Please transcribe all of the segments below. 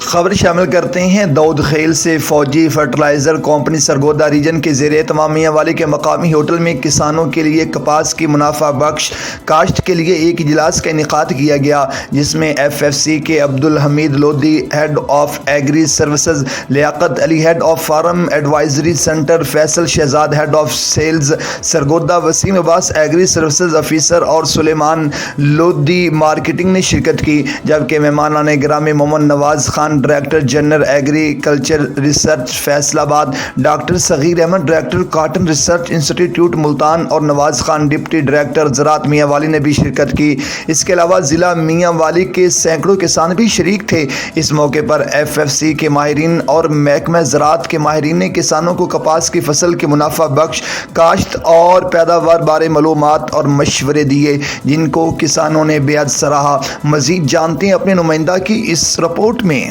خبر شامل کرتے ہیں داؤد خیل سے۔ فوجی فرٹیلائزر کمپنی سرگودا ریجن کے زیر اہتمام میاں والی کے مقامی ہوٹل میں کسانوں کے لیے کپاس کی منافع بخش کاشت کے لیے ایک اجلاس کا انعقاد کیا گیا، جس میں ایف ایف سی کے Abdul Hamid Lodhi head of agri services, Liaqat Ali head of farm advisory centre, Faisal Shahzad head of sales Sargodha, Waseem Abbas agri services officer اور سلیمان لودھی مارکیٹنگ نے شرکت کی، جبکہ مہمانان گرامی Muhammad Nawaz Khan director general agriculture research Faisalabad, doctor صغیر احمد ڈائریکٹر کاٹن ریسرچ انسٹی ٹیوٹ ملتان اور نواز خان ڈپٹی ڈائریکٹر زراعت میاں والی نے بھی شرکت کی۔ اس کے علاوہ ضلع میاں والی کے سینکڑوں کسان بھی شریک تھے۔ اس موقع پر ایف ایف سی کے ماہرین اور محکمہ زراعت کے ماہرین نے کسانوں کو کپاس کی فصل کی منافع بخش کاشت اور پیداوار بارے معلومات اور مشورے دیے، جن کو کسانوں نے بے حد سراہا۔ مزید جانتے ہیں اپنے نمائندہ کی اس رپورٹ میں۔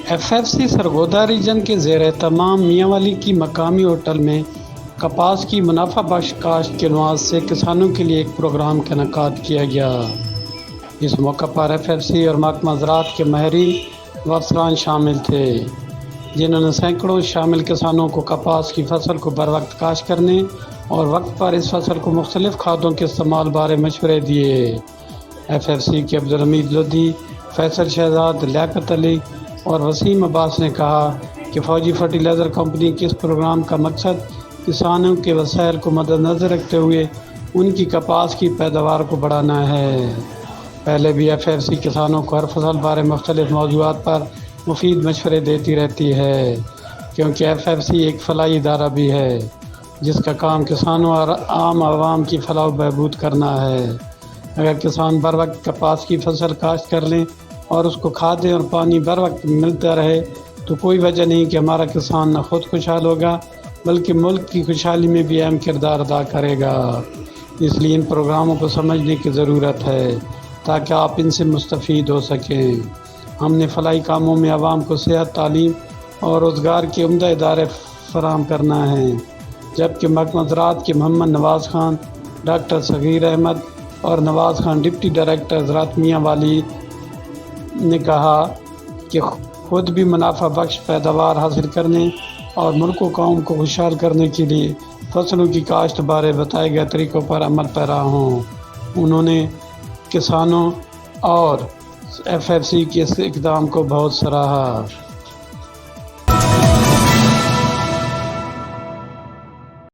F F C Sargodha region کے زیر اہتمام میاں والی کی مقامی ہوٹل میں کپاس کی منافع بخش کاشت کے عنوان سے کسانوں کے لیے ایک پروگرام کا انعقاد کیا گیا۔ اس موقع پر ایف ایف سی اور محکمہ زراعت کے ماہرین و افسران شامل تھے، جنہوں نے سینکڑوں شامل کسانوں کو کپاس کی فصل کو بر وقت کاشت کرنے اور وقت پر اس فصل کو مختلف کھادوں کے استعمال بارے مشورے دیے۔ ایف ایف سی کے عبدالحمید لودھی، فیصل شہزاد، لیاقت علی اور وسیم عباس نے کہا کہ فوجی فرٹیلائزر کمپنی کے اس پروگرام کا مقصد کسانوں کے وسائل کو مد نظر رکھتے ہوئے ان کی کپاس کی پیداوار کو بڑھانا ہے۔ پہلے بھی ایف ایف سی کسانوں کو ہر فصل بارے مختلف موضوعات پر مفید مشورے دیتی رہتی ہے، کیونکہ ایف ایف سی ایک فلاحی ادارہ بھی ہے جس کا کام کسانوں اور عام عوام کی فلاح و بہبود کرنا ہے۔ اگر کسان بر وقت کپاس کی فصل کاشت کر لیں اور اس کو کھادیں اور پانی بر وقت ملتا رہے تو کوئی وجہ نہیں کہ ہمارا کسان نہ خود خوشحال ہوگا بلکہ ملک کی خوشحالی میں بھی اہم کردار ادا کرے گا۔ اس لیے ان پروگراموں کو سمجھنے کی ضرورت ہے تاکہ آپ ان سے مستفید ہو سکیں۔ ہم نے فلاحی کاموں میں عوام کو صحت، تعلیم اور روزگار کے عمدہ ادارے فراہم کرنا ہے، جبکہ محکمہ زراعت کے محمد نواز خان، ڈاکٹر صغیر احمد اور نواز خان ڈپٹی ڈائریکٹر زراعت میاں والی نے کہا کہ خود بھی منافع بخش پیداوار حاصل کرنے اور ملک و قوم کو خوشحال کرنے کے لیے فصلوں کی کاشت بارے بتائے گئے طریقوں پر عمل پیرا ہوں۔ انہوں نے کسانوں اور ایف ایف سی کے اس اقدام کو بہت سراہا۔